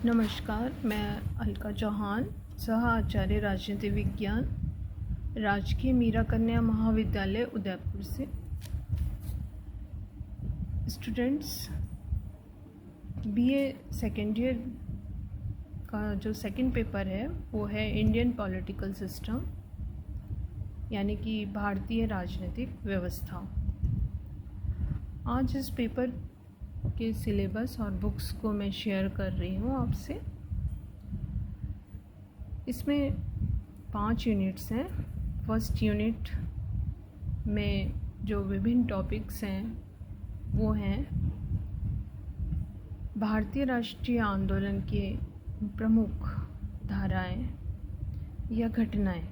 नमस्कार, मैं अलका चौहान, सह आचार्य राजनीति विज्ञान, राजकीय मीरा कन्या महाविद्यालय उदयपुर से। स्टूडेंट्स, बीए सेकेंड ईयर का जो सेकंड पेपर है वो है इंडियन पॉलिटिकल सिस्टम, यानी कि भारतीय राजनीतिक व्यवस्था। आज इस पेपर के सिलेबस और बुक्स को मैं शेयर कर रही हूँ आपसे। इसमें 5 यूनिट्स हैं। फर्स्ट यूनिट में जो विभिन्न टॉपिक्स हैं वो हैं भारतीय राष्ट्रीय आंदोलन के प्रमुख धाराएं या घटनाएं।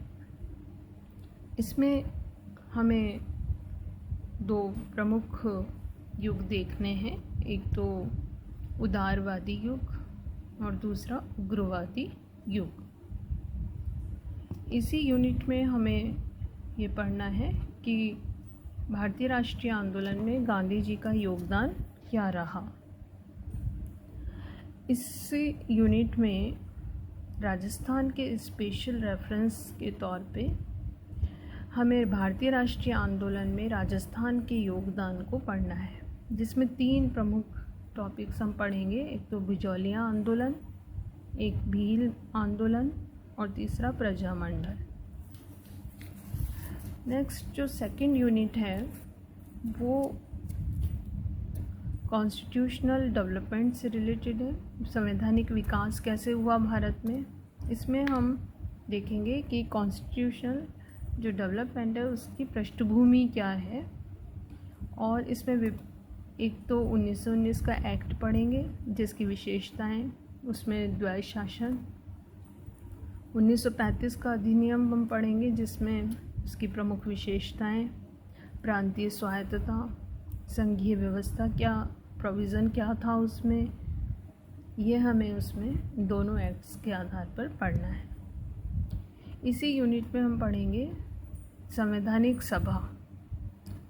इसमें हमें 2 प्रमुख युग देखने हैं, एक तो उदारवादी युग और दूसरा उग्रवादी युग। इसी यूनिट में हमें ये पढ़ना है कि भारतीय राष्ट्रीय आंदोलन में गांधी जी का योगदान क्या रहा। इस यूनिट में राजस्थान के स्पेशल रेफरेंस के तौर पे हमें भारतीय राष्ट्रीय आंदोलन में राजस्थान के योगदान को पढ़ना है, जिसमें 3 प्रमुख टॉपिक्स हम पढ़ेंगे। एक तो बिजौलिया आंदोलन, एक भील आंदोलन और तीसरा प्रजामंडल। नेक्स्ट जो सेकंड यूनिट है वो कॉन्स्टिट्यूशनल डेवलपमेंट से रिलेटेड है। संवैधानिक विकास कैसे हुआ भारत में। इसमें हम देखेंगे कि कॉन्स्टिट्यूशनल जो डेवलपमेंट है उसकी पृष्ठभूमि क्या है, और इसमें एक तो 1919 का एक्ट पढ़ेंगे जिसकी विशेषताएं, उसमें द्वैध शासन। 1935 का अधिनियम हम पढ़ेंगे जिसमें उसकी प्रमुख विशेषताएं, प्रांतीय स्वायत्तता, संघीय व्यवस्था, क्या प्रोविज़न क्या था उसमें, ये हमें उसमें दोनों एक्ट्स के आधार पर पढ़ना है। इसी यूनिट में हम पढ़ेंगे संवैधानिक सभा,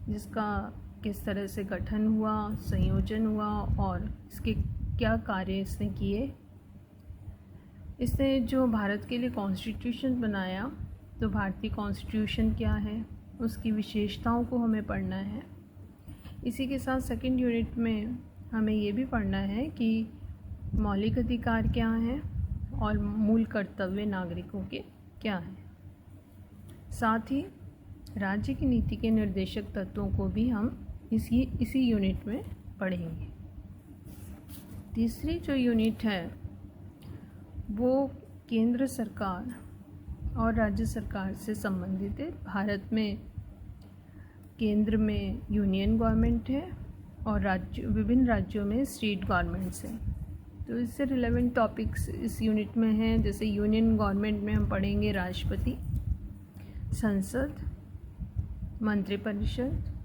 जिसका किस तरह से गठन हुआ, संयोजन हुआ और इसके क्या कार्य इसने किए। इसने जो भारत के लिए कॉन्स्टिट्यूशन बनाया, तो भारतीय कॉन्स्टिट्यूशन क्या है, उसकी विशेषताओं को हमें पढ़ना है। इसी के साथ सेकंड यूनिट में हमें ये भी पढ़ना है कि मौलिक अधिकार क्या हैं और मूल कर्तव्य नागरिकों के क्या हैं। साथ ही राज्य की नीति के निर्देशक तत्वों को भी हम इसी यूनिट में पढ़ेंगे। तीसरी जो यूनिट है वो केंद्र सरकार और राज्य सरकार से संबंधित है। भारत में केंद्र में यूनियन गवर्नमेंट है और विभिन्न राज्यों में स्टेट गवर्नमेंट्स हैं। तो इससे रिलेवेंट टॉपिक्स इस यूनिट में हैं। जैसे यूनियन गवर्नमेंट में हम पढ़ेंगे राष्ट्रपति, संसद, मंत्रिपरिषद,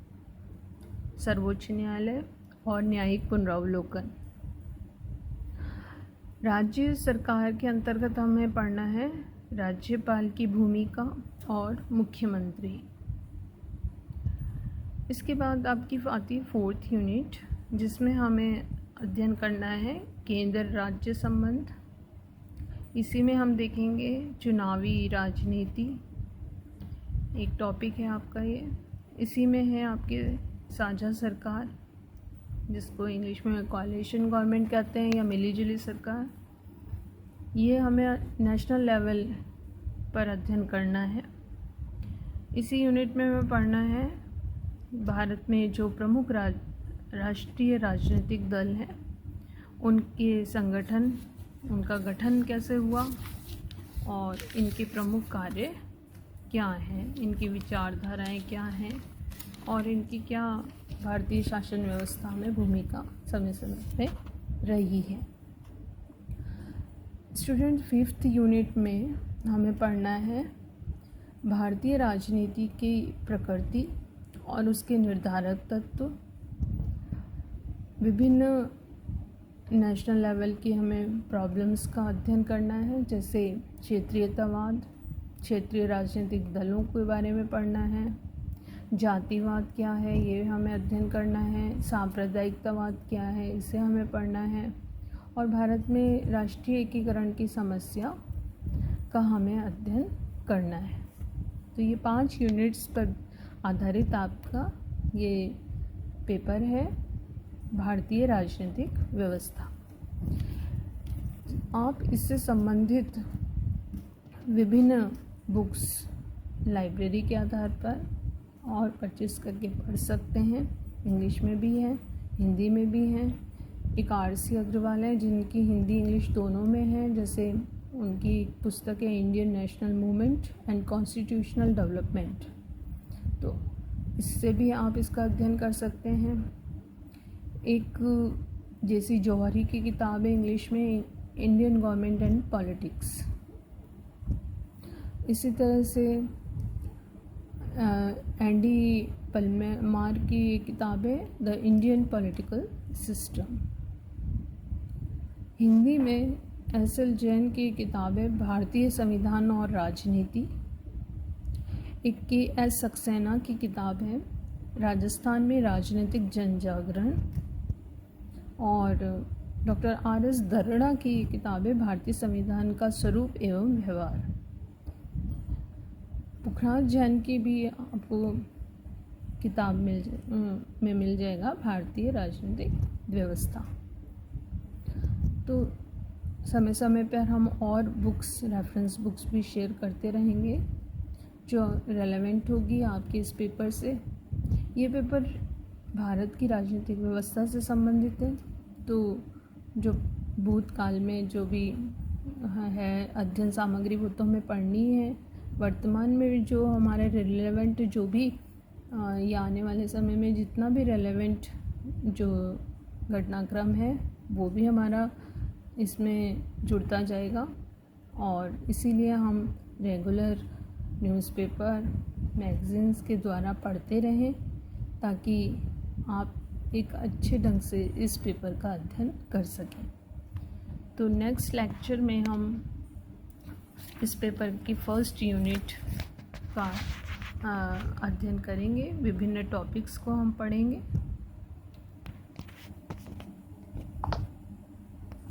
सर्वोच्च न्यायालय और न्यायिक पुनरावलोकन। राज्य सरकार के अंतर्गत हमें पढ़ना है राज्यपाल की भूमिका और मुख्यमंत्री। इसके बाद आपकी आती है 4th यूनिट, जिसमें हमें अध्ययन करना है केंद्र राज्य संबंध। इसी में हम देखेंगे चुनावी राजनीति, एक टॉपिक है आपका ये। इसी में है आपके साझा सरकार, जिसको इंग्लिश में कोalition गवर्नमेंट कहते हैं या मिलीजुली सरकार। ये हमें नेशनल लेवल पर अध्ययन करना है। इसी यूनिट में हमें पढ़ना है भारत में जो प्रमुख राष्ट्रीय राजनीतिक दल हैं उनके संगठन, उनका गठन कैसे हुआ और इनके प्रमुख कार्य क्या हैं, इनकी विचारधाराएं क्या हैं और इनकी क्या भारतीय शासन व्यवस्था में भूमिका समय समय पे रही है। स्टूडेंट 5th यूनिट में हमें पढ़ना है भारतीय राजनीति की प्रकृति और उसके निर्धारक तत्व। विभिन्न नेशनल लेवल की हमें प्रॉब्लम्स का अध्ययन करना है, जैसे क्षेत्रीयतावाद, क्षेत्रीय राजनीतिक दलों के बारे में पढ़ना है। जातिवाद क्या है ये हमें अध्ययन करना है। सांप्रदायिकतावाद क्या है इसे हमें पढ़ना है। और भारत में राष्ट्रीय एकीकरण की समस्या का हमें अध्ययन करना है। तो ये 5 यूनिट्स पर आधारित आपका ये पेपर है, भारतीय राजनीतिक व्यवस्था। आप इससे संबंधित विभिन्न बुक्स लाइब्रेरी के आधार पर और परचेस करके पढ़ सकते हैं। इंग्लिश में भी है, हिंदी में भी है। एक RC अग्रवाल है जिनकी हिंदी इंग्लिश दोनों में है, जैसे उनकी पुस्तक है Indian national movement and constitutional development, तो इससे भी आप इसका अध्ययन कर सकते हैं। एक JC जौहरी की किताब है इंग्लिश में, इंडियन गवर्नमेंट एंड पॉलिटिक्स। इसी तरह से एंडी पल्मेमार की किताब है the Indian political system. Hindi में SL जैन की किताब है भारतीय संविधान और राजनीति। एक KS सक्सेना की किताब है राजस्थान में राजनीतिक जनजागरण। और डॉक्टर RS दर्ड़ा की किताब है भारतीय संविधान का स्वरूप एवं व्यवहार। पुखराज जैन की भी आपको किताब मिल जाएगा भारतीय राजनीतिक व्यवस्था। तो समय समय पर हम और बुक्स, रेफरेंस बुक्स भी शेयर करते रहेंगे जो रेलेवेंट होगी आपके इस पेपर से। ये पेपर भारत की राजनीतिक व्यवस्था से संबंधित है, तो जो भूतकाल में जो भी है अध्ययन सामग्री वो तो हमें पढ़नी है। वर्तमान में जो हमारे रिलेवेंट जो भी या आने वाले समय में जितना भी रेलेवेंट जो घटनाक्रम है वो भी हमारा इसमें जुड़ता जाएगा। और इसीलिए हम रेगुलर न्यूज़पेपर, मैगज़ीन्स के द्वारा पढ़ते रहें ताकि आप एक अच्छे ढंग से इस पेपर का अध्ययन कर सकें। तो नेक्स्ट लेक्चर में हम इस पेपर की फर्स्ट यूनिट का अध्ययन करेंगे। विभिन्न टॉपिक्स को हम पढ़ेंगे।